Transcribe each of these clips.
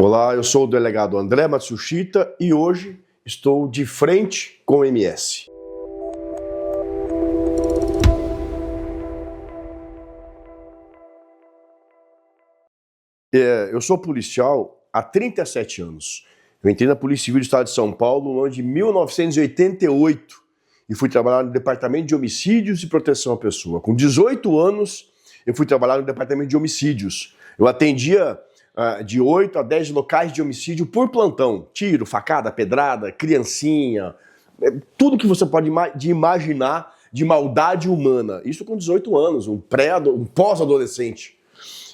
Olá, eu sou o delegado André Matsushita e hoje estou de frente com o MS. Eu sou policial há 37 anos. Eu entrei na Polícia Civil do Estado de São Paulo no ano de 1988 e fui trabalhar no Departamento de Homicídios e Proteção à Pessoa. Com 18 anos, eu fui trabalhar no Departamento de Homicídios. Eu atendia de 8 a 10 locais de homicídio por plantão. Tiro, facada, pedrada, criancinha, tudo que você pode imaginar de maldade humana. Isso com 18 anos, um pós-adolescente.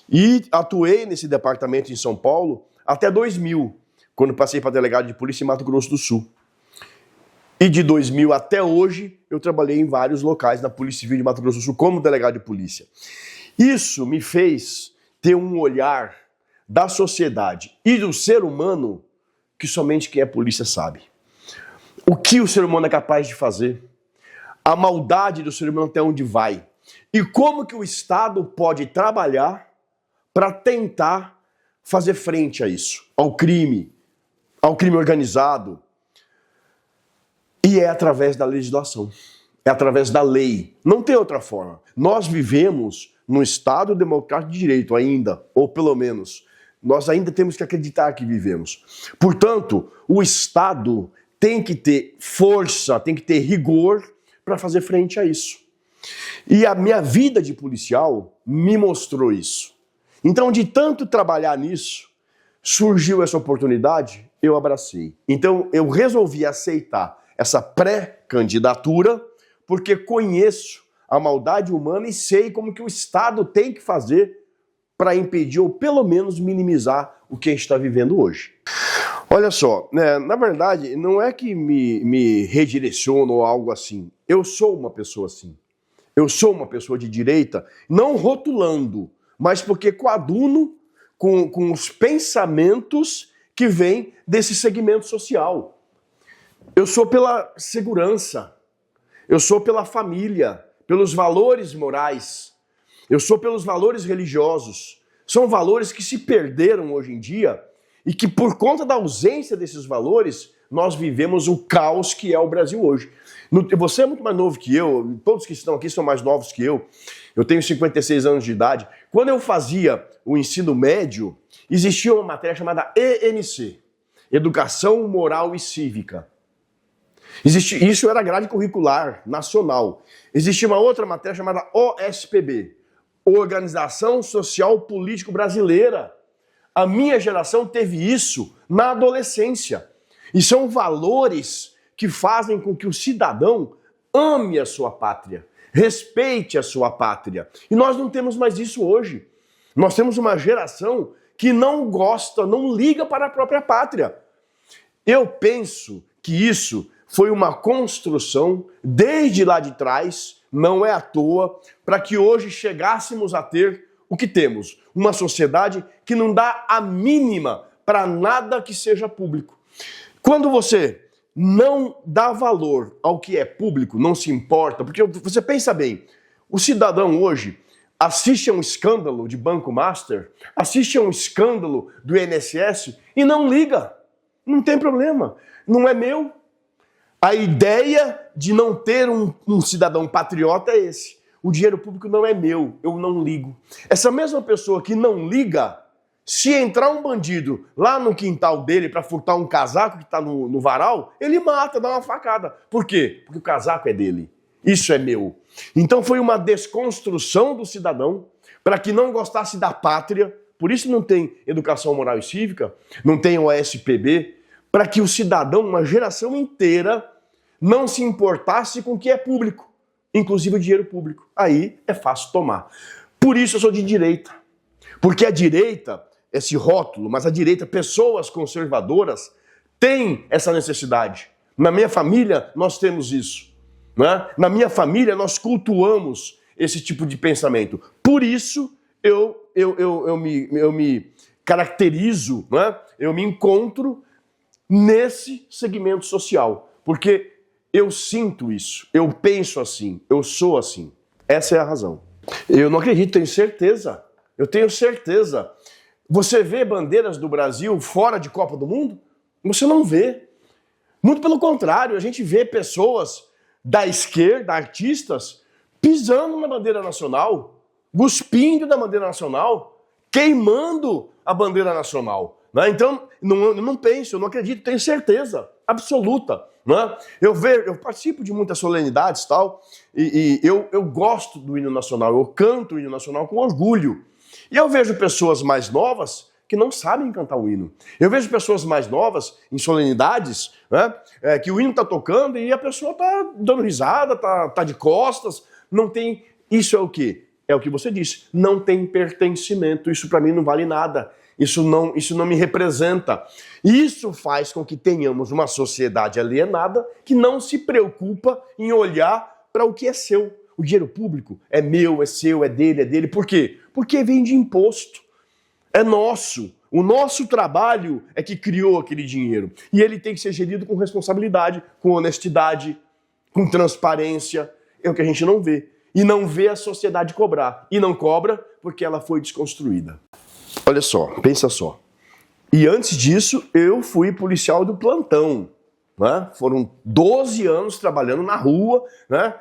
E atuei nesse departamento em São Paulo até 2000, quando passei para delegado de polícia em Mato Grosso do Sul. E de 2000 até hoje, eu trabalhei em vários locais na Polícia Civil de Mato Grosso do Sul como delegado de polícia. Isso me fez ter um olhar da sociedade e do ser humano que somente quem é polícia sabe. O que o ser humano é capaz de fazer, a maldade do ser humano até onde vai, e como que o Estado pode trabalhar para tentar fazer frente a isso, ao crime organizado. E é através da legislação, é através da lei, não tem outra forma. Nós vivemos num Estado democrático de direito ainda, ou pelo menos, nós ainda temos que acreditar que vivemos. Portanto, o Estado tem que ter força, tem que ter rigor para fazer frente a isso. E a minha vida de policial me mostrou isso. Então, de tanto trabalhar nisso, surgiu essa oportunidade, eu abracei. Então, eu resolvi aceitar essa pré-candidatura porque conheço a maldade humana e sei como que o Estado tem que fazer para impedir ou pelo menos minimizar o que a gente está vivendo hoje. Olha só, na verdade, não é que me redireciono ou algo assim. Eu sou uma pessoa assim. Eu sou uma pessoa de direita, não rotulando, mas porque coaduno com os pensamentos que vêm desse segmento social. Eu sou pela segurança, eu sou pela família, pelos valores morais, eu sou pelos valores religiosos. São valores que se perderam hoje em dia e que por conta da ausência desses valores, nós vivemos o caos que é o Brasil hoje. Você é muito mais novo que eu, todos que estão aqui são mais novos que eu tenho 56 anos de idade. Quando eu fazia o ensino médio, existia uma matéria chamada ENC, Educação Moral e Cívica. Isso era grade curricular nacional. Existia uma outra matéria chamada OSPB, Organização Social Político Brasileira. A minha geração teve isso na adolescência. E são valores que fazem com que o cidadão ame a sua pátria, respeite a sua pátria. E nós não temos mais isso hoje. Nós temos uma geração que não gosta, não liga para a própria pátria. Eu penso que isso foi uma construção desde lá de trás, não é à toa, para que hoje chegássemos a ter o que temos. Uma sociedade que não dá a mínima para nada que seja público. Quando você não dá valor ao que é público, não se importa, porque você pensa bem, o cidadão hoje assiste a um escândalo de Banco Master, assiste a um escândalo do INSS e não liga. Não tem problema, não é meu. A ideia de não ter um cidadão patriota é esse. O dinheiro público não é meu, eu não ligo. Essa mesma pessoa que não liga, se entrar um bandido lá no quintal dele para furtar um casaco que está no varal, ele mata, dá uma facada. Por quê? Porque o casaco é dele. Isso é meu. Então foi uma desconstrução do cidadão para que não gostasse da pátria. Por isso não tem educação moral e cívica, não tem OSPB, para que o cidadão, uma geração inteira, não se importasse com o que é público, inclusive o dinheiro público. Aí é fácil tomar. Por isso eu sou de direita. Porque a direita, esse rótulo, mas a direita, pessoas conservadoras, têm essa necessidade. Na minha família, nós temos isso. Né? Na minha família, nós cultuamos esse tipo de pensamento. Por isso, eu me caracterizo, né? Eu me encontro nesse segmento social. Porque eu sinto isso, eu penso assim, eu sou assim. Essa é a razão. Eu não acredito, tenho certeza. Eu tenho certeza. Você vê bandeiras do Brasil fora de Copa do Mundo? Você não vê. Muito pelo contrário, a gente vê pessoas da esquerda, artistas, pisando na bandeira nacional, cuspindo na bandeira nacional, queimando a bandeira nacional. Né? Então, eu não penso, eu não acredito, tenho certeza absoluta. Né? Eu participo de muitas solenidades e eu gosto do hino nacional, eu canto o hino nacional com orgulho. E eu vejo pessoas mais novas que não sabem cantar o hino. Eu vejo pessoas mais novas em solenidades, né, que o hino está tocando e a pessoa está dando risada, tá de costas, não tem... Isso é o quê? É o que você disse, não tem pertencimento, isso para mim não vale nada, isso não me representa. Isso faz com que tenhamos uma sociedade alienada que não se preocupa em olhar para o que é seu. O dinheiro público é meu, é seu, é dele. Por quê? Porque vem de imposto. É nosso. O nosso trabalho é que criou aquele dinheiro. E ele tem que ser gerido com responsabilidade, com honestidade, com transparência. É o que a gente não vê. E não vê a sociedade cobrar. E não cobra porque ela foi desconstruída. Olha só, pensa só. E antes disso, eu fui policial do plantão. Né? Foram 12 anos trabalhando na rua, né?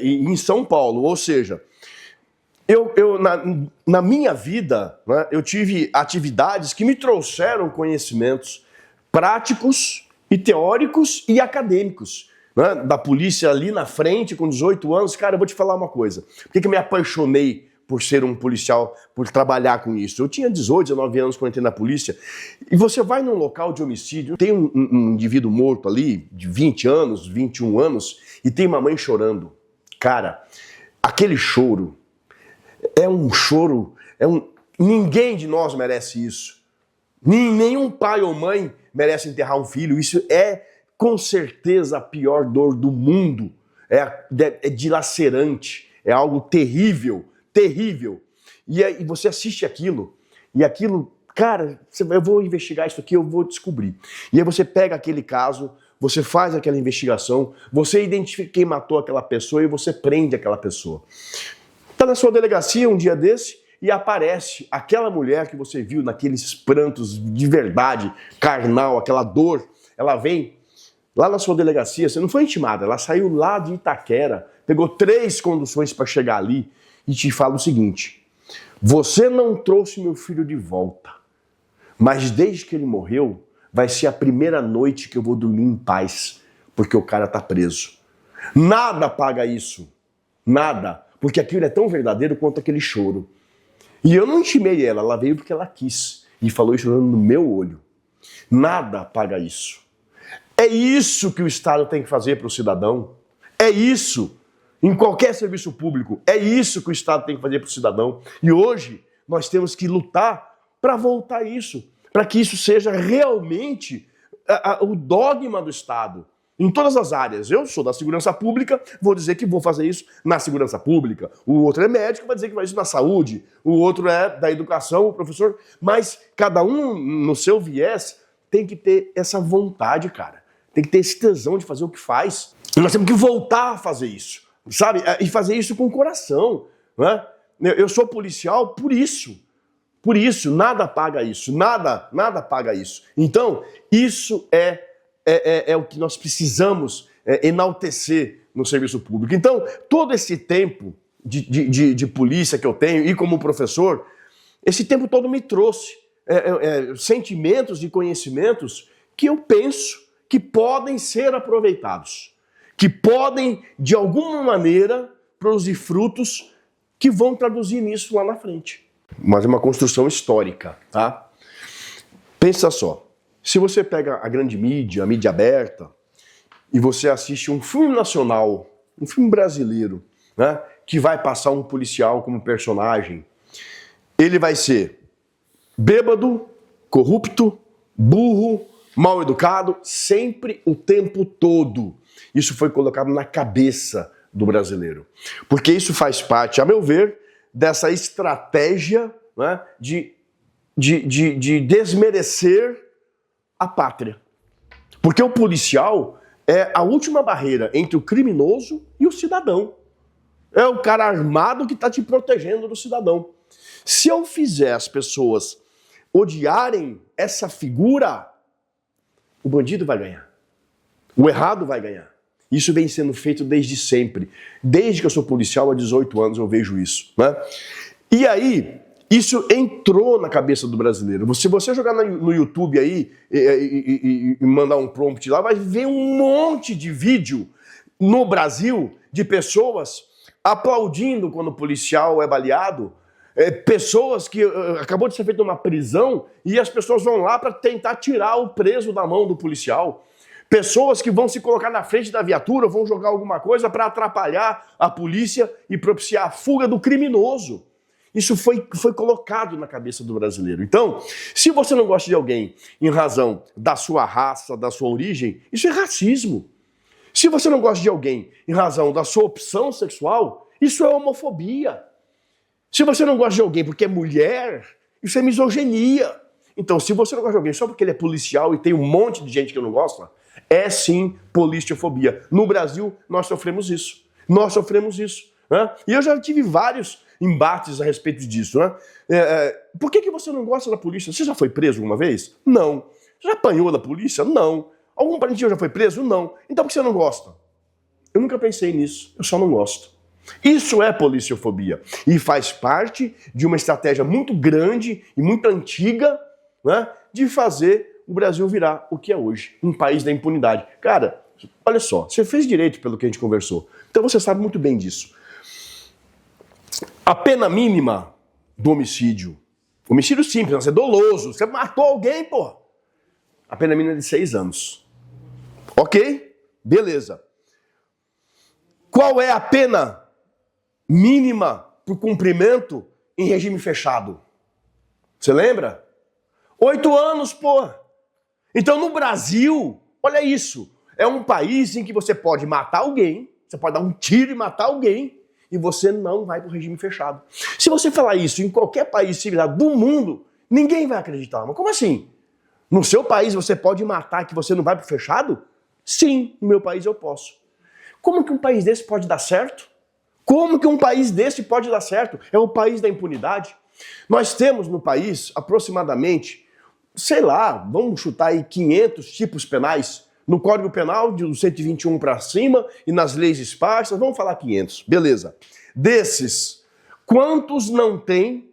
Em São Paulo. Ou seja, na minha vida, né, eu tive atividades que me trouxeram conhecimentos práticos e teóricos e acadêmicos. Né? Da polícia ali na frente, com 18 anos, cara, eu vou te falar uma coisa. Por que eu me apaixonei por ser um policial, por trabalhar com isso? Eu tinha 18, 19 anos quando entrei na polícia, e você vai num local de homicídio, tem um indivíduo morto ali, de 20 anos, 21 anos, e tem uma mãe chorando. Cara, aquele choro é um choro, ninguém de nós merece isso. Nenhum pai ou mãe merece enterrar um filho. Isso é, com certeza, a pior dor do mundo. É dilacerante, é algo terrível, terrível. E aí você assiste aquilo, e aquilo, cara, eu vou investigar isso aqui, eu vou descobrir. E aí você pega aquele caso, você faz aquela investigação, você identifica quem matou aquela pessoa e você prende aquela pessoa. Está na sua delegacia um dia desse e aparece aquela mulher que você viu naqueles prantos de verdade, carnal, aquela dor. Ela vem lá na sua delegacia, você não foi intimada, ela saiu lá de Itaquera, pegou 3 conduções para chegar ali e te fala o seguinte: você não trouxe meu filho de volta, mas desde que ele morreu, vai ser a primeira noite que eu vou dormir em paz, porque o cara tá preso. Nada paga isso, nada. Porque aquilo é tão verdadeiro quanto aquele choro. E eu não intimei ela veio porque ela quis. E falou isso no meu olho. Nada paga isso. É isso que o Estado tem que fazer para o cidadão. É isso. Em qualquer serviço público, é isso que o Estado tem que fazer para o cidadão. E hoje nós temos que lutar para voltar isso. Para que isso seja realmente o dogma do Estado. Em todas as áreas. Eu sou da segurança pública, vou dizer que vou fazer isso na segurança pública. O outro é médico, vai dizer que vai isso na saúde. O outro é da educação, o professor. Mas cada um, no seu viés, tem que ter essa vontade, cara. Tem que ter esse tesão de fazer o que faz. E nós temos que voltar a fazer isso, sabe? E fazer isso com o coração. Né? Eu sou policial por isso. Por isso, nada paga isso. Nada paga isso. Então, isso é o que nós precisamos enaltecer no serviço público. Então, todo esse tempo de polícia que eu tenho e como professor, esse tempo todo me trouxe sentimentos e conhecimentos que eu penso que podem ser aproveitados, que podem, de alguma maneira, produzir frutos que vão traduzir nisso lá na frente. Mas é uma construção histórica, tá? Pensa só. Se você pega a grande mídia, a mídia aberta, e você assiste um filme nacional, um filme brasileiro, né, que vai passar um policial como personagem, ele vai ser bêbado, corrupto, burro, mal educado, sempre o tempo todo. Isso foi colocado na cabeça do brasileiro. Porque isso faz parte, a meu ver, dessa estratégia, né, de desmerecer a pátria. Porque o policial é a última barreira entre o criminoso e o cidadão. É o cara armado que está te protegendo do cidadão. Se eu fizer as pessoas odiarem essa figura, o bandido vai ganhar. O errado vai ganhar. Isso vem sendo feito desde sempre. Desde que eu sou policial, há 18 anos eu vejo isso, né? E aí, isso entrou na cabeça do brasileiro. Se você jogar no YouTube aí e mandar um prompt lá, vai ver um monte de vídeo no Brasil de pessoas aplaudindo quando o policial é baleado, pessoas que acabou de ser feita uma prisão e as pessoas vão lá para tentar tirar o preso da mão do policial. Pessoas que vão se colocar na frente da viatura, vão jogar alguma coisa para atrapalhar a polícia e propiciar a fuga do criminoso. Isso foi colocado na cabeça do brasileiro. Então, se você não gosta de alguém em razão da sua raça, da sua origem, isso é racismo. Se você não gosta de alguém em razão da sua opção sexual, isso é homofobia. Se você não gosta de alguém porque é mulher, isso é misoginia. Então, se você não gosta de alguém só porque ele é policial e tem um monte de gente que não gosta, é sim policiofobia. No Brasil, nós sofremos isso. Nós sofremos isso. Né? E eu já tive vários embates a respeito disso. Né? Por que você não gosta da polícia? Você já foi preso alguma vez? Não. Já apanhou da polícia? Não. Algum parente já foi preso? Não. Então por que você não gosta? Eu nunca pensei nisso. Eu só não gosto. Isso é policiofobia. E faz parte de uma estratégia muito grande e muito antiga, né, de fazer o Brasil virar o que é hoje. Um país da impunidade. Cara, olha só. Você fez direito pelo que a gente conversou. Então você sabe muito bem disso. A pena mínima do homicídio simples, você é doloso, você matou alguém, pô. A pena mínima é de 6 anos. Ok? Beleza. Qual é a pena mínima para o cumprimento em regime fechado? Você lembra? 8 anos, pô. Então no Brasil, olha isso, é um país em que você pode matar alguém, você pode dar um tiro e matar alguém, e você não vai para o regime fechado. Se você falar isso em qualquer país civilizado do mundo, ninguém vai acreditar. Mas como assim? No seu país você pode matar que você não vai para o fechado? Sim, no meu país eu posso. Como que um país desse pode dar certo? Como que um país desse pode dar certo? É o país da impunidade. Nós temos no país aproximadamente, sei lá, vamos chutar aí 500 tipos penais. No Código Penal, do 121 para cima, e nas leis esparsas, vamos falar 500. Beleza. Desses, quantos não têm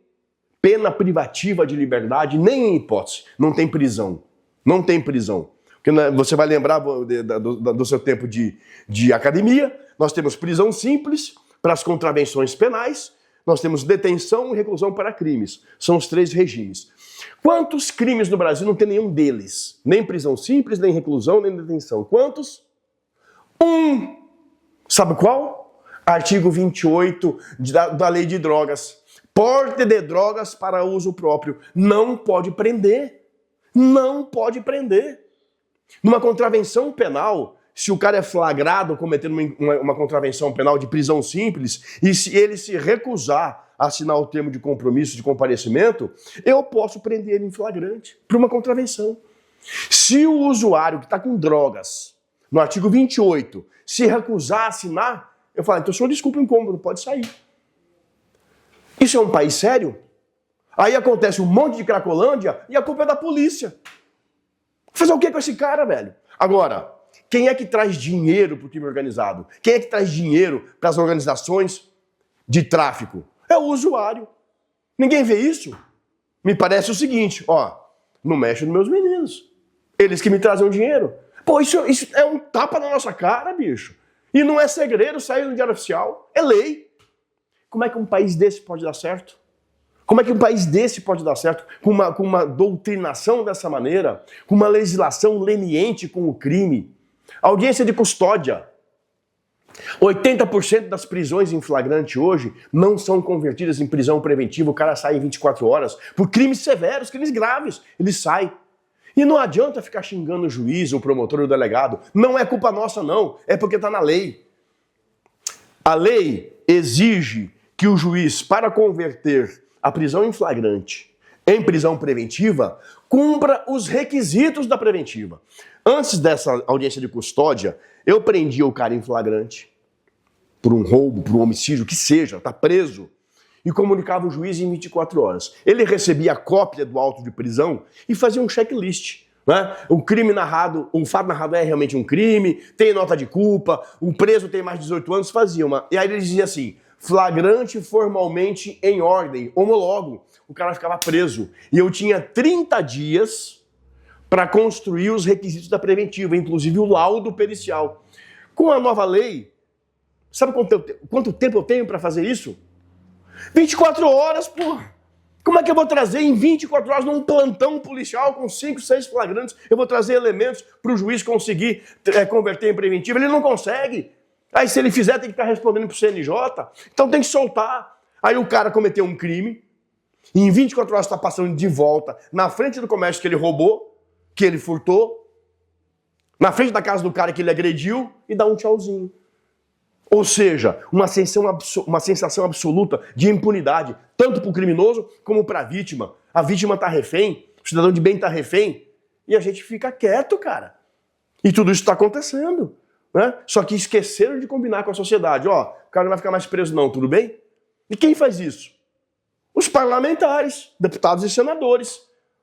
pena privativa de liberdade, nem em hipótese? Não tem prisão. Não tem prisão. Porque você vai lembrar do seu tempo de academia, nós temos prisão simples para as contravenções penais, nós temos detenção e reclusão para crimes. São os 3 regimes. Quantos crimes no Brasil não tem nenhum deles? Nem prisão simples, nem reclusão, nem detenção. Quantos? 1. Sabe qual? Artigo 28 da Lei de Drogas. Porte de drogas para uso próprio. Não pode prender. Não pode prender. Numa contravenção penal, se o cara é flagrado cometendo uma contravenção penal de prisão simples, e se ele se recusar a assinar o termo de compromisso de comparecimento, eu posso prender ele em flagrante por uma contravenção. Se o usuário que está com drogas, no artigo 28, se recusar a assinar, eu falo, então o senhor desculpa o incômodo, pode sair. Isso é um país sério? Aí acontece um monte de cracolândia e a culpa é da polícia. Fazer o que com esse cara, velho? Agora, quem é que traz dinheiro para o crime organizado? Quem é que traz dinheiro para as organizações de tráfico? É o usuário. Ninguém vê isso? Me parece o seguinte, ó, não mexe nos meus meninos. Eles que me trazem o dinheiro. Pô, isso é um tapa na nossa cara, bicho. E não é segredo, saiu no Diário Oficial, é lei. Como é que um país desse pode dar certo? Como é que um país desse pode dar certo com uma doutrinação dessa maneira, com uma legislação leniente com o crime? Audiência de custódia. 80% das prisões em flagrante hoje não são convertidas em prisão preventiva, o cara sai em 24 horas por crimes severos, crimes graves, ele sai. E não adianta ficar xingando o juiz, o promotor e o delegado. Não é culpa nossa não, é porque está na lei. A lei exige que o juiz, para converter a prisão em flagrante em prisão preventiva, cumpra os requisitos da preventiva. Antes dessa audiência de custódia, eu prendia o cara em flagrante, por um roubo, por um homicídio, que seja, tá preso. e comunicava o juiz em 24 horas. Ele recebia a cópia do auto de prisão e fazia um checklist. Né? O crime narrado, o fato narrado é realmente um crime, tem nota de culpa, o preso tem mais de 18 anos, fazia uma. E aí ele dizia assim, flagrante formalmente em ordem, homologo. O cara ficava preso. E eu tinha 30 dias para construir os requisitos da preventiva, inclusive o laudo pericial. Com a nova lei, sabe quanto tempo eu tenho para fazer isso? 24 horas, porra! Como é que eu vou trazer em 24 horas num plantão policial com 5, 6 flagrantes, eu vou trazer elementos para o juiz conseguir converter em preventivo? Ele não consegue. Aí se ele fizer tem que estar respondendo para o CNJ. Então tem que soltar. Aí o cara cometeu um crime e em 24 horas está passando de volta na frente do comércio que ele roubou, que ele furtou, na frente da casa do cara que ele agrediu e dá um tchauzinho. Ou seja, uma sensação absoluta de impunidade, tanto para o criminoso como para a vítima. A vítima está refém, o cidadão de bem está refém, e a gente fica quieto, cara. E tudo isso está acontecendo. Né? Só que esqueceram de combinar com a sociedade. Ó, o cara não vai ficar mais preso não, tudo bem? E quem faz isso? Os parlamentares, deputados e senadores.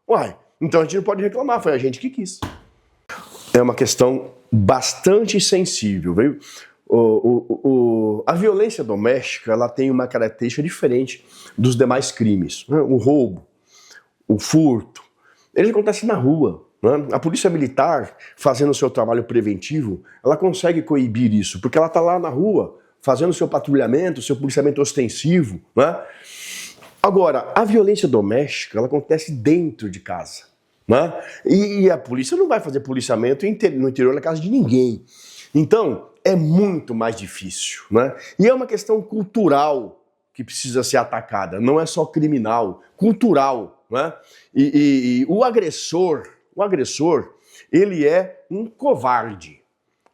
Uai, então a gente não pode reclamar, foi a gente que quis. É uma questão bastante sensível, viu? A violência doméstica ela tem uma característica diferente dos demais crimes. Né? O roubo, o furto, eles acontecem na rua. Né? A polícia militar, fazendo o seu trabalho preventivo, ela consegue coibir isso, porque ela está lá na rua, fazendo o seu patrulhamento, o seu policiamento ostensivo. Né? Agora, a violência doméstica ela acontece dentro de casa. Né? E a polícia não vai fazer policiamento no interior da casa de ninguém. Então, é muito mais difícil, né? E é uma questão cultural que precisa ser atacada, não é só criminal, cultural, né? E o agressor, ele é um covarde.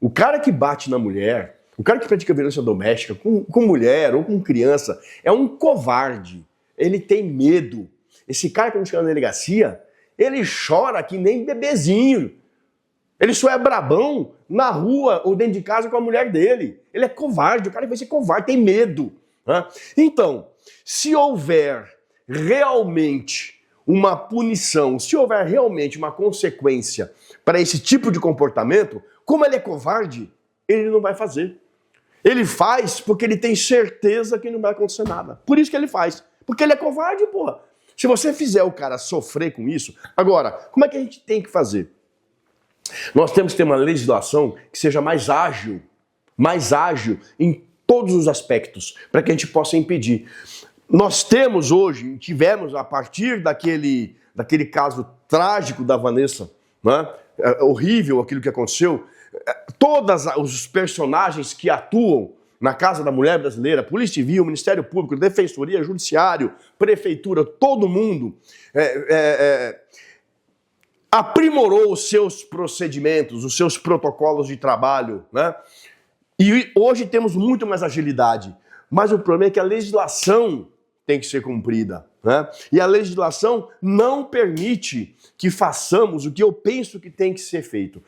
O cara que bate na mulher, o cara que pratica violência doméstica com mulher ou com criança, é um covarde. Ele tem medo. Esse cara que não chega na delegacia, ele chora que nem bebezinho. Ele só é brabão na rua ou dentro de casa com a mulher dele. Ele é covarde, o cara vai ser covarde, tem medo. Né? Então, se houver realmente uma punição, se houver realmente uma consequência para esse tipo de comportamento, como ele é covarde, ele não vai fazer. Ele faz porque ele tem certeza que não vai acontecer nada. Por isso que ele faz. Porque ele é covarde, porra. Se você fizer o cara sofrer com isso... Agora, como é que a gente tem que fazer? Nós temos que ter uma legislação que seja mais ágil em todos os aspectos, para que a gente possa impedir. Nós tivemos a partir daquele caso trágico da Vanessa, né? Horrível aquilo que aconteceu, todos os personagens que atuam na Casa da Mulher Brasileira, Polícia Civil, Ministério Público, Defensoria, Judiciário, Prefeitura, todo mundo... aprimorou os seus procedimentos, os seus protocolos de trabalho, né? E hoje temos muito mais agilidade. Mas o problema é que a legislação tem que ser cumprida, né? E a legislação não permite que façamos o que eu penso que tem que ser feito.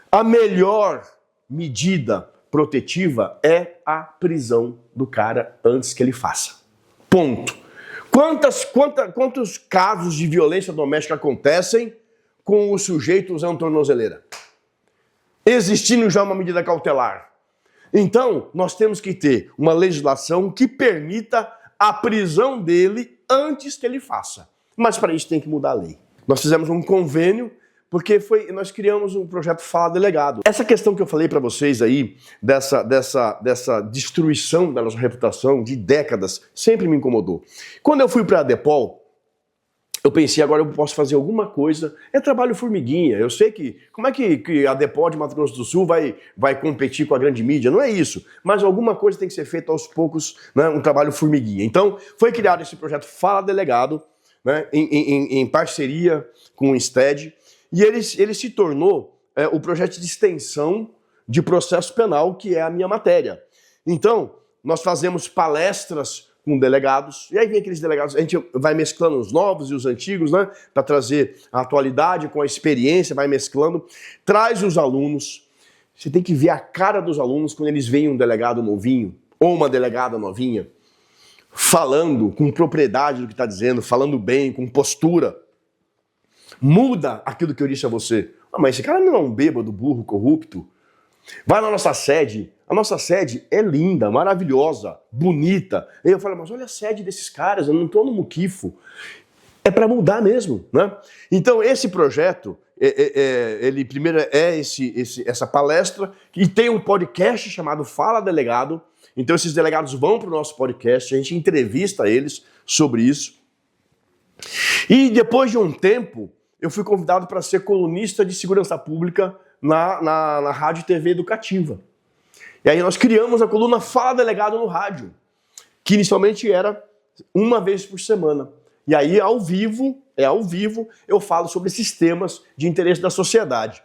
A melhor medida protetiva é a prisão do cara antes que ele faça. Ponto. Quantos casos de violência doméstica acontecem com o sujeito usando tornozeleira, existindo já uma medida cautelar? Então, nós temos que ter uma legislação que permita a prisão dele antes que ele faça. Mas para isso tem que mudar a lei. Nós fizemos um convênio porque nós criamos um projeto Fala Delegado. Essa questão que eu falei para vocês aí, dessa destruição da nossa reputação de décadas, sempre me incomodou. Quando eu fui para a Depol, eu pensei, agora eu posso fazer alguma coisa. É trabalho formiguinha. Eu sei que... Como é que a Depol de Mato Grosso do Sul vai competir com a grande mídia? Não é isso. Mas alguma coisa tem que ser feita aos poucos, né? Um trabalho formiguinha. Então, foi criado esse projeto Fala Delegado, né? em parceria com o INSTED. E ele se tornou o projeto de extensão de processo penal, que é a minha matéria. Então, nós fazemos palestras com delegados, e aí vem aqueles delegados, a gente vai mesclando os novos e os antigos, né, para trazer a atualidade com a experiência, vai mesclando, traz os alunos. Você tem que ver a cara dos alunos quando eles veem um delegado novinho, ou uma delegada novinha. falando com propriedade do que está dizendo, falando bem, com postura, muda aquilo que eu disse a você. Ah, mas esse cara não é um bêbado, burro, corrupto. Vai na nossa sede. A nossa sede é linda, maravilhosa, bonita. E eu falo, mas olha a sede desses caras, eu não estou no muquifo. É para mudar mesmo, né? Então esse projeto, ele primeiro essa palestra, e tem um podcast chamado Fala Delegado. Então esses delegados vão para o nosso podcast, a gente entrevista eles sobre isso. E depois de um tempo, eu fui convidado para ser colunista de segurança pública na Rádio e TV Educativa. E aí nós criamos a coluna Fala Delegado no rádio, que inicialmente era uma vez por semana. E aí, ao vivo, eu falo sobre esses temas de interesse da sociedade.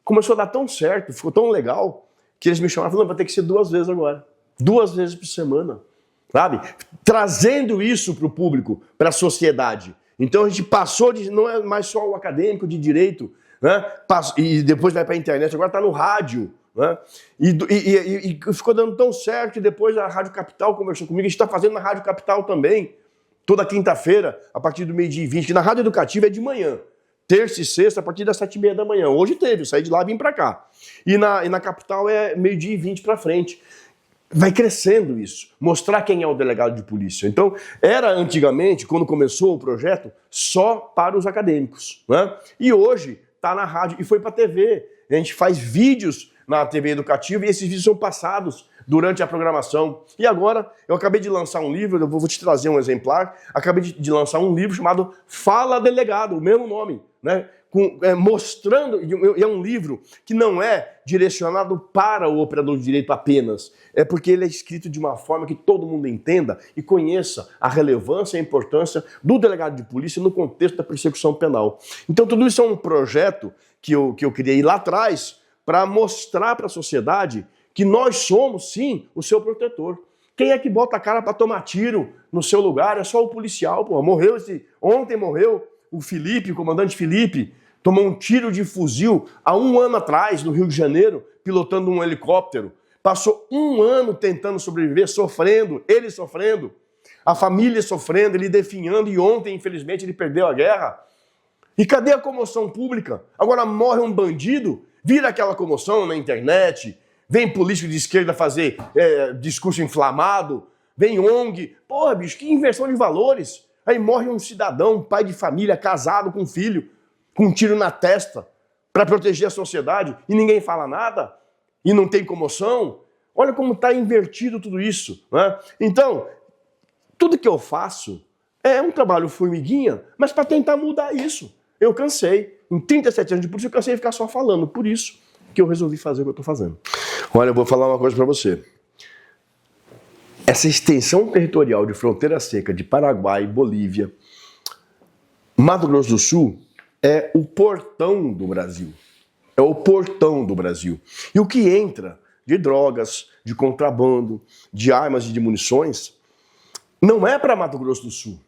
Começou a dar tão certo, ficou tão legal, que eles me chamaram e falaram, vai ter que ser 2 vezes agora. 2 vezes por semana, sabe? Trazendo isso para o público, para a sociedade. Então a gente passou de, não é mais só o acadêmico de direito, né? E depois vai para a internet, agora está no rádio. Né? E ficou dando tão certo que depois a Rádio Capital conversou comigo, a gente está fazendo na Rádio Capital também, toda quinta-feira, a partir do 12h20, que na Rádio Educativa é de manhã. Terça e sexta, a partir das 7h30 da manhã. Hoje teve, eu saí de lá e vim para cá. E na Capital é 12h20 para frente. Vai crescendo isso. Mostrar quem é o delegado de polícia. Então, era antigamente, quando começou o projeto, só para os acadêmicos. Né? E hoje está na rádio e foi para a TV. A gente faz vídeos na TV Educativa e esses vídeos são passados durante a programação. E agora, eu acabei de lançar um livro, eu vou te trazer um exemplar, acabei de lançar um livro chamado Fala Delegado, o mesmo nome, né? Mostrando, e é um livro que não é direcionado para o operador de direito apenas, é porque ele é escrito de uma forma que todo mundo entenda e conheça a relevância e a importância do delegado de polícia no contexto da persecução penal. Então tudo isso é um projeto que eu criei lá atrás para mostrar para a sociedade que nós somos, sim, o seu protetor. Quem é que bota a cara para tomar tiro no seu lugar? É só o policial, pô. Ontem morreu o Felipe, o comandante Felipe, tomou um tiro de fuzil há 1 ano atrás, no Rio de Janeiro, pilotando um helicóptero. Passou 1 ano tentando sobreviver, sofrendo, ele sofrendo, a família sofrendo, ele definhando, e ontem, infelizmente, ele perdeu a guerra. E cadê a comoção pública? Agora morre um bandido, vira aquela comoção na internet, vem político de esquerda fazer discurso inflamado, vem ONG. Porra, bicho, que inversão de valores. Aí morre um cidadão, pai de família, casado com um filho, com um tiro na testa, para proteger a sociedade, e ninguém fala nada, e não tem comoção. Olha como está invertido tudo isso. Né? Então, tudo que eu faço é um trabalho formiguinha, mas para tentar mudar isso. Eu cansei. Em 37 anos de polícia, eu cansei de ficar só falando. Por isso que eu resolvi fazer o que eu estou fazendo. Olha, eu vou falar uma coisa para você. Essa extensão territorial de fronteira seca de Paraguai, Bolívia, Mato Grosso do Sul é o portão do Brasil. É o portão do Brasil. E o que entra de drogas, de contrabando, de armas e de munições, não é para Mato Grosso do Sul.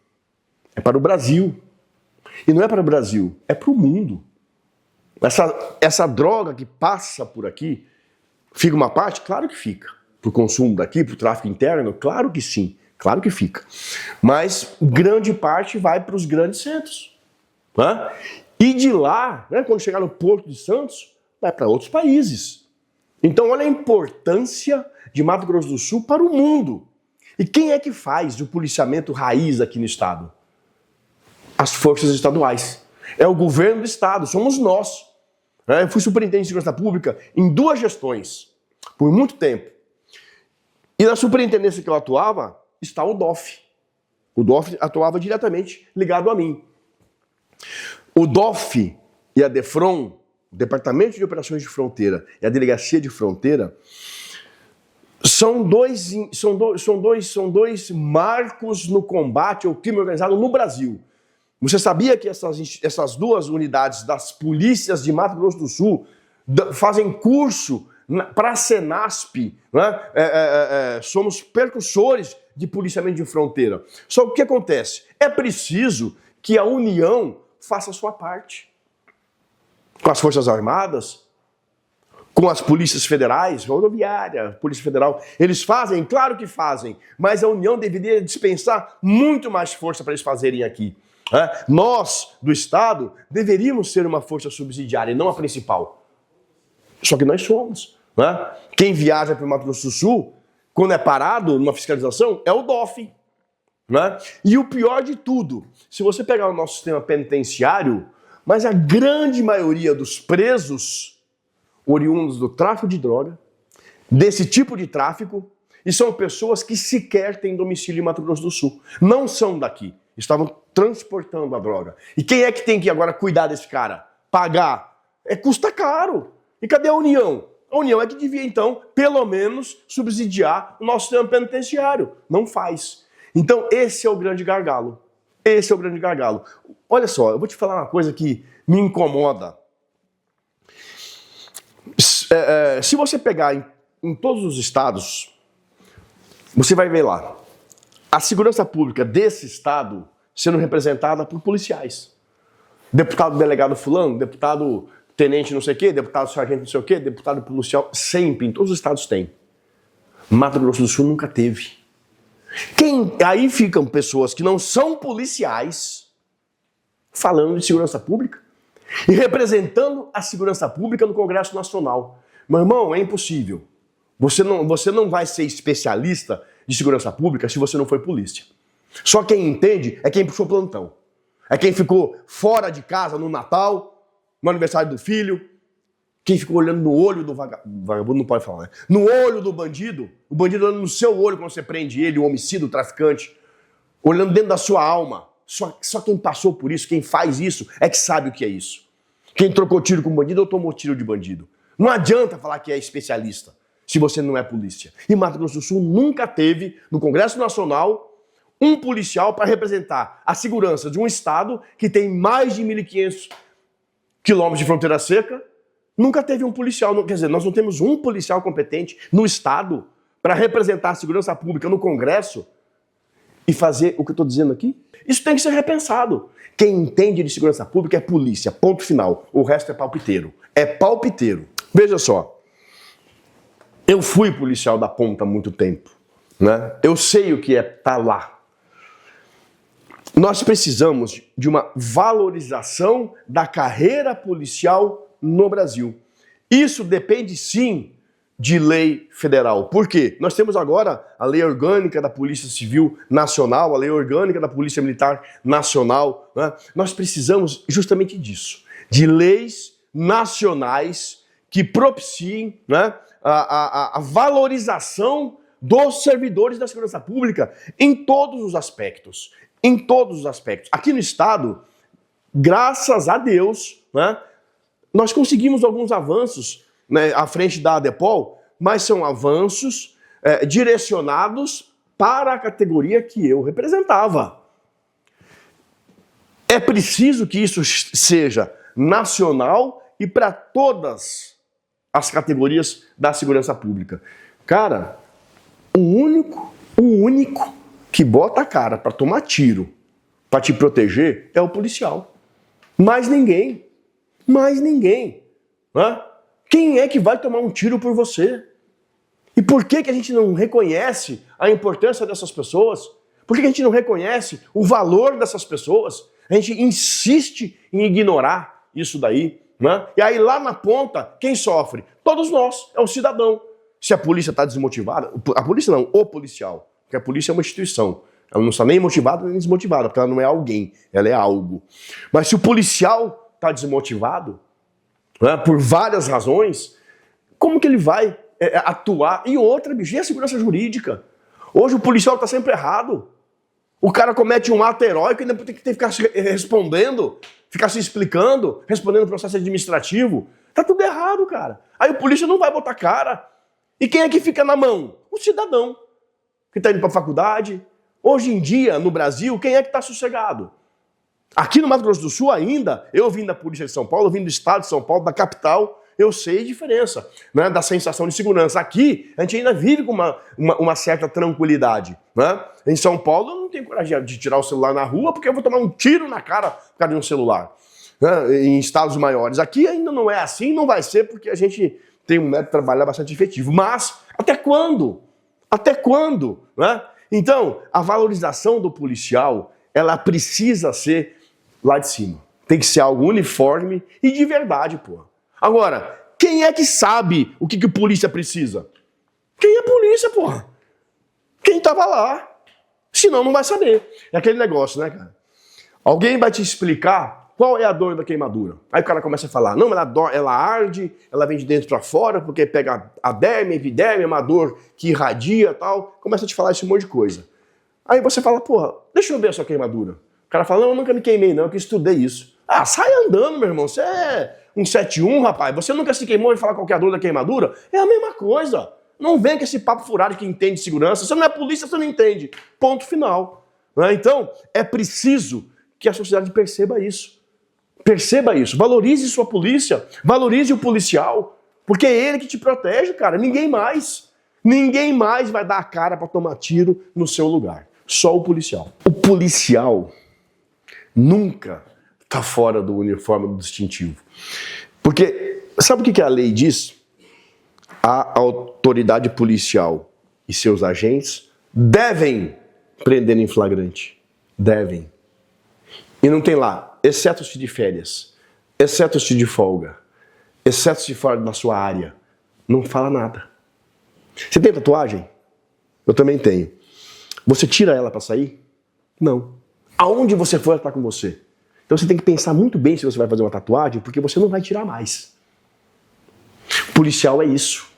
É para o Brasil. E não é para o Brasil, é para o mundo. Essa droga que passa por aqui, fica uma parte? Claro que fica. Para o consumo daqui, para o tráfico interno? Claro que sim, claro que fica. Mas grande parte vai para os grandes centros. Né? E de lá, né, quando chegar no Porto de Santos, vai para outros países. Então olha a importância de Mato Grosso do Sul para o mundo. E quem é que faz o policiamento raiz aqui no estado? As forças estaduais. É o governo do estado, somos nós. Eu fui superintendente de segurança pública em 2 gestões, por muito tempo. E na superintendência que eu atuava, está o DOF. O DOF atuava diretamente ligado a mim. O DOF e a DEFRON, o Departamento de Operações de Fronteira e a Delegacia de Fronteira, são dois marcos no combate ao crime organizado no Brasil. Você sabia que essas 2 unidades das polícias de Mato Grosso do Sul fazem curso para a Senasp? Né? Somos percussores de policiamento de fronteira. Só que o que acontece? É preciso que a União faça a sua parte. Com as Forças Armadas, com as polícias federais, rodoviária, Polícia Federal, eles fazem? Claro que fazem, mas a União deveria dispensar muito mais força para eles fazerem aqui. Nós, do Estado, deveríamos ser uma força subsidiária e não a principal. Só que nós somos. Quem viaja para o Mato Grosso do Sul, quando é parado numa fiscalização, é o DOF. E o pior de tudo, se você pegar o nosso sistema penitenciário, mas a grande maioria dos presos oriundos do tráfico de droga, desse tipo de tráfico, e são pessoas que sequer têm domicílio em Mato Grosso do Sul. Não são daqui. Estavam transportando a droga. E quem é que tem que agora cuidar desse cara? Pagar? Custa caro. E cadê a União? A União é que devia, então, pelo menos, subsidiar o nosso sistema penitenciário. Não faz. Então, esse é o grande gargalo. Esse é o grande gargalo. Olha só, eu vou te falar uma coisa que me incomoda. Se você pegar em todos os estados, você vai ver lá a segurança pública desse estado sendo representada por policiais. Deputado delegado fulano, deputado tenente não sei o quê, deputado sargento não sei o quê, deputado policial, sempre, em todos os estados tem. Mato Grosso do Sul nunca teve. Aí ficam pessoas que não são policiais falando de segurança pública e representando a segurança pública no Congresso Nacional. Meu irmão, é impossível. Você não vai ser especialista de segurança pública se você não for polícia. Só quem entende é quem puxou plantão. É quem ficou fora de casa no Natal, no aniversário do filho, quem ficou olhando no olho do vagabundo, não pode falar, né? No olho do bandido, o bandido olhando no seu olho quando você prende ele, o homicida, o traficante, olhando dentro da sua alma. Só quem passou por isso, quem faz isso, é que sabe o que é isso. Quem trocou tiro com bandido ou tomou tiro de bandido. Não adianta falar que é especialista se você não é polícia. E Mato Grosso do Sul nunca teve, no Congresso Nacional, um policial para representar a segurança de um estado que tem mais de 1.500 quilômetros de fronteira seca. Nunca teve um policial, quer dizer, nós não temos um policial competente no estado para representar a segurança pública no Congresso e fazer o que eu estou dizendo aqui. Isso tem que ser repensado. Quem entende de segurança pública é polícia, ponto final. O resto é palpiteiro. É palpiteiro. Veja só, eu fui policial da ponta há muito tempo, né? Eu sei o que é estar lá. Nós precisamos de uma valorização da carreira policial no Brasil. Isso depende, sim, de lei federal. Por quê? Nós temos agora a Lei Orgânica da Polícia Civil Nacional, a Lei Orgânica da Polícia Militar Nacional, né? Nós precisamos justamente disso, de leis nacionais que propiciem, né, a valorização dos servidores da segurança pública em todos os aspectos. Em todos os aspectos. Aqui no estado, graças a Deus, né, nós conseguimos alguns avanços, né, à frente da ADEPOL, mas são avanços direcionados para a categoria que eu representava. É preciso que isso seja nacional e para todas as categorias da segurança pública. Cara, o único que bota a cara para tomar tiro, para te proteger, é o policial. Mais ninguém. Mais ninguém. Né? Quem é que vai tomar um tiro por você? E por que a gente não reconhece a importância dessas pessoas? Por que a gente não reconhece o valor dessas pessoas? A gente insiste em ignorar isso daí. Né? E aí lá na ponta, quem sofre? Todos nós, é o cidadão. Se a polícia está desmotivada, a polícia não, o policial. Porque a polícia é uma instituição. Ela não está nem motivada nem desmotivada, porque ela não é alguém, ela é algo. Mas se o policial está desmotivado, né, por várias razões, como que ele vai atuar? E outra, bicho, e a segurança jurídica? Hoje o policial está sempre errado. O cara comete um ato heróico e ainda tem que ficar respondendo, ficar se explicando, respondendo processo administrativo. Tá tudo errado, cara. Aí o polícia não vai botar cara. E quem é que fica na mão? O cidadão que está indo para a faculdade. Hoje em dia, no Brasil, quem é que está sossegado? Aqui no Mato Grosso do Sul ainda, eu vim da Polícia de São Paulo, eu vim do estado de São Paulo, da capital, eu sei a diferença, né, da sensação de segurança. Aqui, a gente ainda vive com uma certa tranquilidade. Né? Em São Paulo, eu não tenho coragem de tirar o celular na rua porque eu vou tomar um tiro na cara por causa de um celular. Né? Em estados maiores. Aqui ainda não é assim, não vai ser porque a gente tem um método de trabalhar bastante efetivo. Mas, até quando? Até quando? Né? Então, a valorização do policial, ela precisa ser lá de cima. Tem que ser algo uniforme e de verdade, pô. Agora, quem é que sabe o que o polícia precisa? Quem é polícia, porra? Quem tava lá. Senão não vai saber. É aquele negócio, né, cara? Alguém vai te explicar qual é a dor da queimadura. Aí o cara começa a falar, não, ela arde, ela vem de dentro para fora, porque pega a derme, epiderme, é uma dor que irradia e tal. Começa a te falar esse monte de coisa. Aí você fala, porra, deixa eu ver a sua queimadura. O cara fala, não, eu nunca me queimei não, que estudei isso. Ah, sai andando, meu irmão, você é um 71, rapaz. Você nunca se queimou e fala qual que é a dor da queimadura? É a mesma coisa. Não vem com esse papo furado que entende segurança. Você não é polícia, você não entende. Ponto final. Então, é preciso que a sociedade perceba isso. Perceba isso. Valorize sua polícia. Valorize o policial. Porque é ele que te protege, cara. Ninguém mais. Ninguém mais vai dar a cara para tomar tiro no seu lugar. Só o policial. O policial nunca está fora do uniforme do distintivo. Porque, sabe o que a lei diz? A autoridade policial e seus agentes devem prender em flagrante. Devem. E não tem lá, exceto-se de férias, exceto-se de folga, exceto-se fora da sua área. Não fala nada. Você tem tatuagem? Eu também tenho. Você tira ela para sair? Não. Aonde você for, ela está com você. Então você tem que pensar muito bem se você vai fazer uma tatuagem, porque você não vai tirar mais. Policial é isso.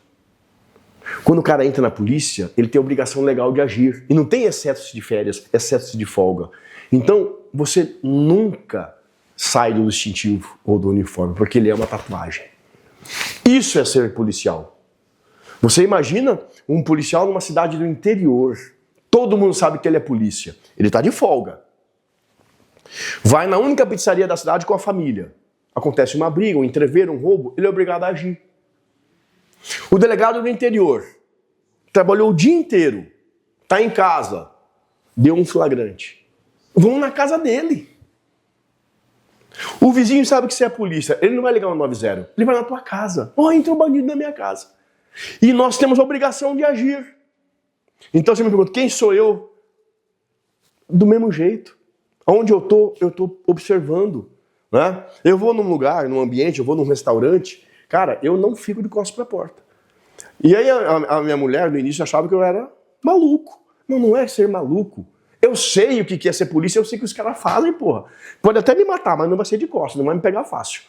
Quando o cara entra na polícia, ele tem a obrigação legal de agir. E não tem excesso de férias, excesso de folga. Então, você nunca sai do distintivo ou do uniforme, porque ele é uma tatuagem. Isso é ser policial. Você imagina um policial numa cidade do interior. Todo mundo sabe que ele é polícia. Ele está de folga. Vai na única pizzaria da cidade com a família. Acontece uma briga, um entrever, um roubo, ele é obrigado a agir. O delegado do interior trabalhou o dia inteiro, está em casa, deu um flagrante. Vão na casa dele. O vizinho sabe que você é a polícia, ele não vai ligar o 90, ele vai na tua casa. Oh, entrou um bandido na minha casa. E nós temos a obrigação de agir. Então você me pergunta, quem sou eu? Do mesmo jeito. Onde eu estou observando. Né? Eu vou num lugar, num ambiente, eu vou num restaurante, cara, eu não fico de costas para a porta. E aí a minha mulher no início achava que eu era maluco. Não, não é ser maluco. Eu sei o que é ser polícia, eu sei o que os caras fazem, porra. Pode até me matar, mas não vai ser de costas, não vai me pegar fácil.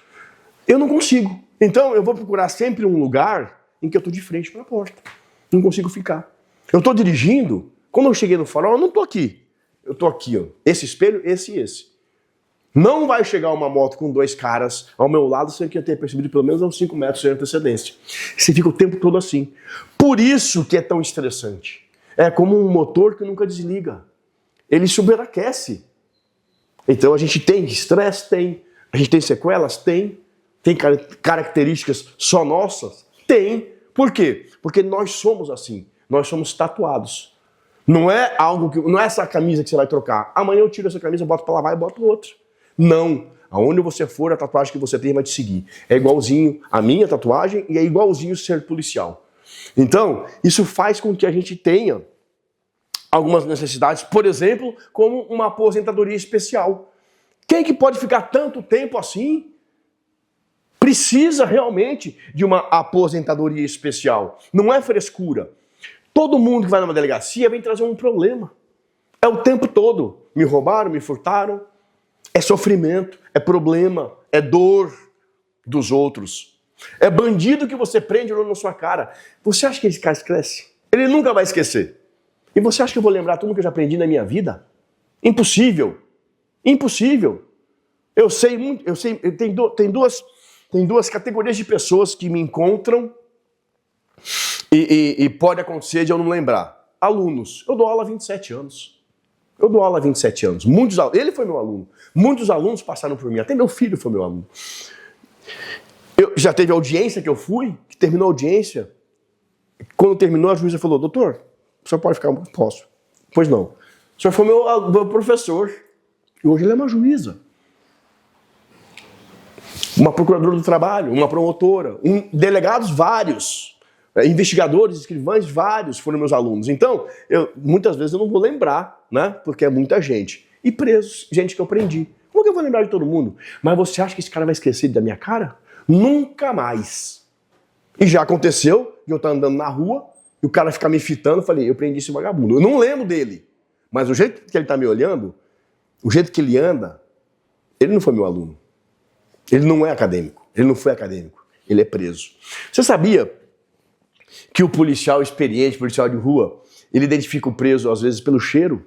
Eu não consigo. Então eu vou procurar sempre um lugar em que eu estou de frente para a porta. Não consigo ficar. Eu estou dirigindo, quando eu cheguei no farol, eu não estou aqui. Eu estou aqui, ó. Esse espelho, esse e esse. Não vai chegar uma moto com dois caras ao meu lado sem que eu tenha percebido pelo menos uns 5 metros de antecedência. Você fica o tempo todo assim. Por isso que é tão estressante. É como um motor que nunca desliga. Ele superaquece. Então a gente tem estresse? Tem. A gente tem sequelas? Tem. Tem características só nossas? Tem. Por quê? Porque nós somos assim. Nós somos tatuados. Não é algo que. Não é essa camisa que você vai trocar. Amanhã eu tiro essa camisa, boto para lavar e boto outra. Não. Aonde você for, a tatuagem que você tem vai te seguir. É igualzinho a minha tatuagem e é igualzinho ser policial. Então, isso faz com que a gente tenha algumas necessidades, por exemplo, como uma aposentadoria especial. Quem que pode ficar tanto tempo assim? Precisa realmente de uma aposentadoria especial. Não é frescura. Todo mundo que vai numa delegacia vem trazer um problema. É o tempo todo. Me roubaram, me furtaram. É sofrimento, é problema, é dor dos outros. É bandido que você prende olhando na sua cara. Você acha que esse cara esquece? Ele nunca vai esquecer. E você acha que eu vou lembrar tudo que eu já aprendi na minha vida? Impossível. Impossível. Eu sei muito, tem duas categorias de pessoas que me encontram e pode acontecer de eu não lembrar. Alunos. Eu dou aula há 27 anos. Eu dou aula há 27 anos. Ele foi meu aluno. Muitos alunos passaram por mim. Até meu filho foi meu aluno. Já teve audiência que eu fui, que terminou a audiência. Quando terminou, a juíza falou, doutor, o senhor pode ficar? Posso. Pois não. O senhor foi meu professor. E hoje ele é uma juíza. uma procuradora do trabalho, uma promotora, delegados vários, investigadores, escrivães vários foram meus alunos. Então, muitas vezes eu não vou lembrar, né? Porque é muita gente. E presos, gente que eu prendi. Como que eu vou lembrar de todo mundo? Mas você acha que esse cara vai esquecer da minha cara? Nunca mais. E já aconteceu de eu estar andando na rua e o cara ficar me fitando, eu falei, eu prendi esse vagabundo. Eu não lembro dele, mas o jeito que ele está me olhando, o jeito que ele anda, ele não foi meu aluno. Ele não é acadêmico. Ele não foi acadêmico. Ele é preso. Você sabia que o policial experiente, policial de rua, ele identifica o preso às vezes pelo cheiro?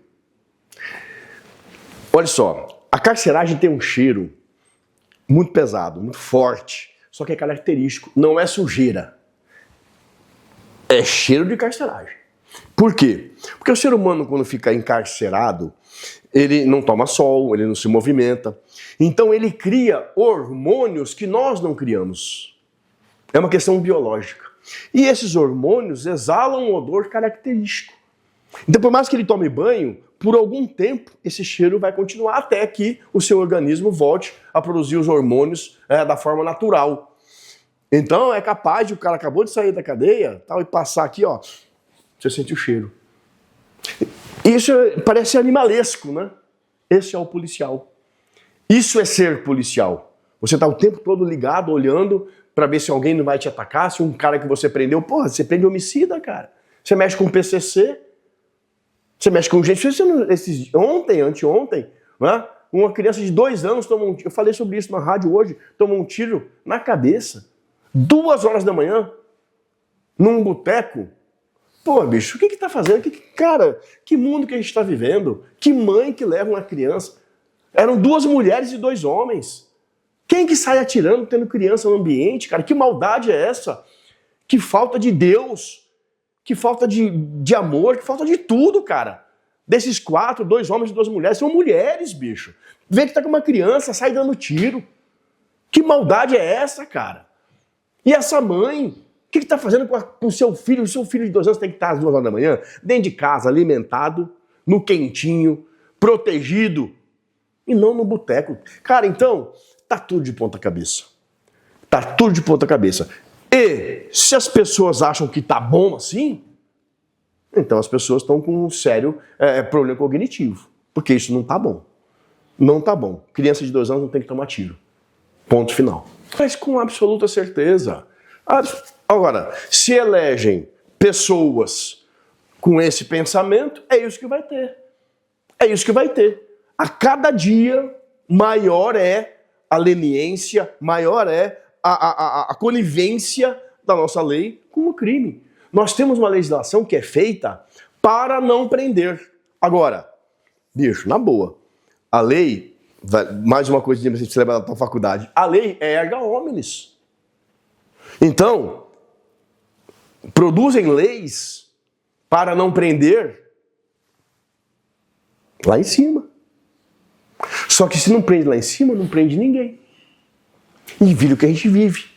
Olha só, a carceragem tem um cheiro muito pesado, muito forte, só que é característico, não é sujeira. É cheiro de carceragem. Por quê? Porque o ser humano, quando fica encarcerado, ele não toma sol, ele não se movimenta. Então ele cria hormônios que nós não criamos. É uma questão biológica. E esses hormônios exalam um odor característico. Então, por mais que ele tome banho, por algum tempo esse cheiro vai continuar até que o seu organismo volte a produzir os hormônios da forma natural. Então é capaz de o cara acabou de sair da cadeia tal, e passar aqui, ó, você sente o cheiro. Isso parece animalesco, né? Esse é o policial. Isso é ser policial. Você está o tempo todo ligado, olhando para ver se alguém não vai te atacar, se um cara que você prendeu, porra, você prende homicida, cara. Você mexe com PCC, você mexe com gente. Anteontem, né? Uma criança de 2 anos tomou um tiro, eu falei sobre isso na rádio hoje, tomou um tiro na cabeça. 2 horas da manhã, num boteco. Pô, bicho, o que tá fazendo? Cara, que mundo que a gente tá vivendo? Que mãe que leva uma criança? Eram 2 mulheres e 2 homens. Quem que sai atirando, tendo criança no ambiente, cara? Que maldade é essa? Que falta de Deus, que falta de amor, que falta de tudo, cara. Desses 4, 2 homens e 2 mulheres, são mulheres, bicho. Vê que tá com uma criança, sai dando tiro. Que maldade é essa, cara? E essa mãe, o que está fazendo com o seu filho? O seu filho de 2 anos tem que estar às 2 horas da manhã, dentro de casa, alimentado, no quentinho, protegido, e não no boteco. Cara, então, tá tudo de ponta cabeça. Tá tudo de ponta cabeça. E se as pessoas acham que tá bom assim, então as pessoas estão com um sério problema cognitivo. Porque isso não tá bom. Não tá bom. Criança de 2 anos não tem que tomar tiro. Ponto final. Mas com absoluta certeza. Agora, se elegem pessoas com esse pensamento, é isso que vai ter. É isso que vai ter. A cada dia, maior é a leniência, maior é a conivência da nossa lei com o crime. Nós temos uma legislação que é feita para não prender. Agora, bicho, na boa, a lei... Mais uma coisa que você leva da faculdade. A lei é erga omnes. Então, produzem leis para não prender lá em cima. Só que se não prende lá em cima, não prende ninguém. E vira o que a gente vive.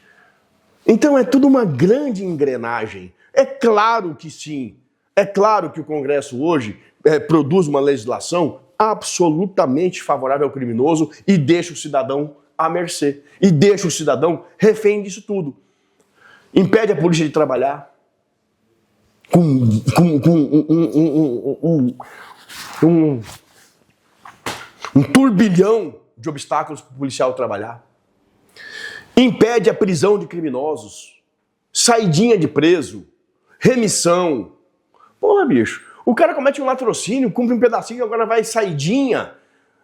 Então é tudo uma grande engrenagem. É claro que sim. É claro que o Congresso hoje produz uma legislação absolutamente favorável ao criminoso e deixa o cidadão à mercê. E deixa o cidadão refém disso tudo. Impede a polícia de trabalhar com um turbilhão de obstáculos para o policial trabalhar. Impede a prisão de criminosos, saidinha de preso, remissão. Porra, bicho. O cara comete um latrocínio, cumpre um pedacinho e agora vai saidinha.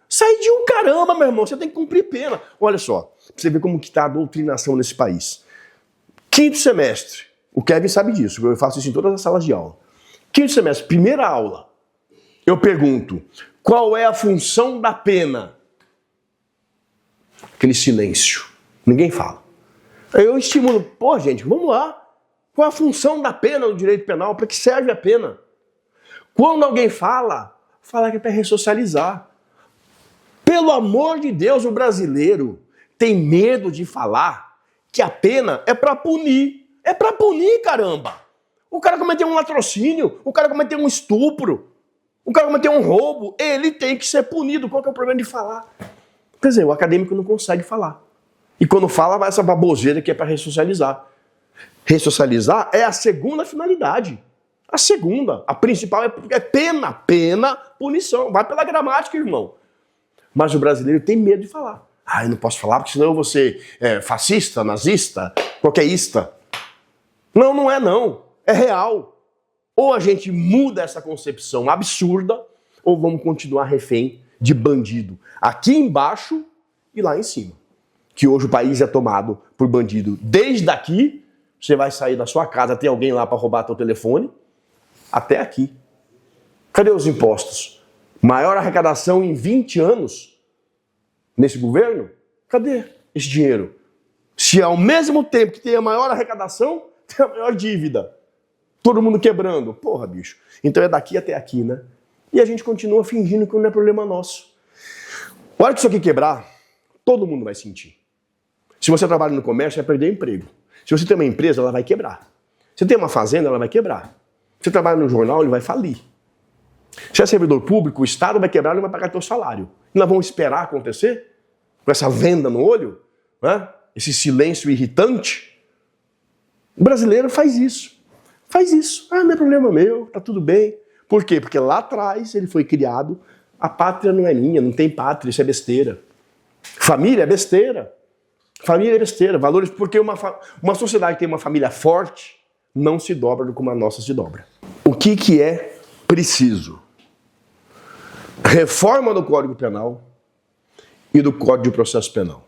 Saidinha um caramba, meu irmão. Você tem que cumprir pena. Olha só, pra você ver como que tá a doutrinação nesse país. 5º semestre. O Kevin sabe disso. Eu faço isso em todas as salas de aula. 5º semestre, primeira aula. Eu pergunto, qual é a função da pena? Aquele silêncio. Ninguém fala. Aí eu estimulo. Pô, gente, vamos lá. Qual é a função da pena no direito penal? Para que serve a pena? Quando alguém fala que é para ressocializar. Pelo amor de Deus, o brasileiro tem medo de falar que a pena é para punir. É para punir, caramba. O cara cometeu um latrocínio, o cara cometeu um estupro, o cara cometeu um roubo, ele tem que ser punido. Qual que é o problema de falar? Quer dizer, o acadêmico não consegue falar. E quando fala, vai essa baboseira que é para ressocializar. Ressocializar é a segunda finalidade. A segunda. A principal é pena. Pena, punição. Vai pela gramática, irmão. Mas o brasileiro tem medo de falar. Ah, eu não posso falar porque senão eu vou ser fascista, nazista, qualquerista. Não, não é não. É real. Ou a gente muda essa concepção absurda, ou vamos continuar refém de bandido. Aqui embaixo e lá em cima. Que hoje o país é tomado por bandido. Desde aqui, você vai sair da sua casa, tem alguém lá para roubar teu telefone, até aqui. Cadê os impostos? Maior arrecadação em 20 anos nesse governo? Cadê esse dinheiro? Se ao mesmo tempo que tem a maior arrecadação, tem a maior dívida. Todo mundo quebrando. Porra, bicho. Então é daqui até aqui, né? E a gente continua fingindo que não é problema nosso. A hora que isso aqui quebrar, todo mundo vai sentir. Se você trabalha no comércio, vai perder emprego. Se você tem uma empresa, ela vai quebrar. Se tem uma fazenda, ela vai quebrar. Se você trabalha no jornal, ele vai falir. Se é servidor público, o Estado vai quebrar e não vai pagar teu salário. E nós vamos esperar acontecer? Com essa venda no olho? Né? Esse silêncio irritante? O brasileiro faz isso. Faz isso. Ah, não é problema meu, tá tudo bem. Por quê? Porque lá atrás ele foi criado, a pátria não é minha, não tem pátria, isso é besteira. Família é besteira. Família é besteira. Valores, porque uma sociedade que tem uma família forte não se dobra como a nossa se dobra. O que é preciso? Reforma do Código Penal e do Código de Processo Penal.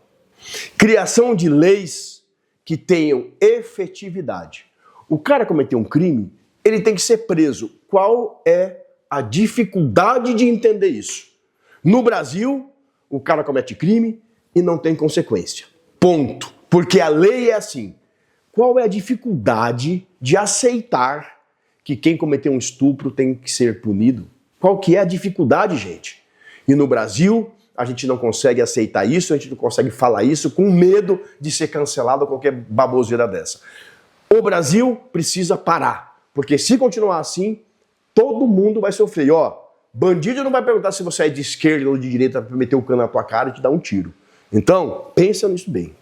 Criação de leis que tenham efetividade. O cara cometeu um crime, ele tem que ser preso. Qual é a dificuldade de entender isso? No Brasil, o cara comete crime e não tem consequência. Ponto. Porque a lei é assim. Qual é a dificuldade de aceitar que quem cometeu um estupro tem que ser punido? Qual que é a dificuldade, gente? E no Brasil, a gente não consegue aceitar isso, a gente não consegue falar isso com medo de ser cancelado ou qualquer baboseira dessa. O Brasil precisa parar, porque se continuar assim, todo mundo vai sofrer. E, ó, bandido não vai perguntar se você é de esquerda ou de direita para meter o cano na tua cara e te dar um tiro. Então, pensa nisso bem.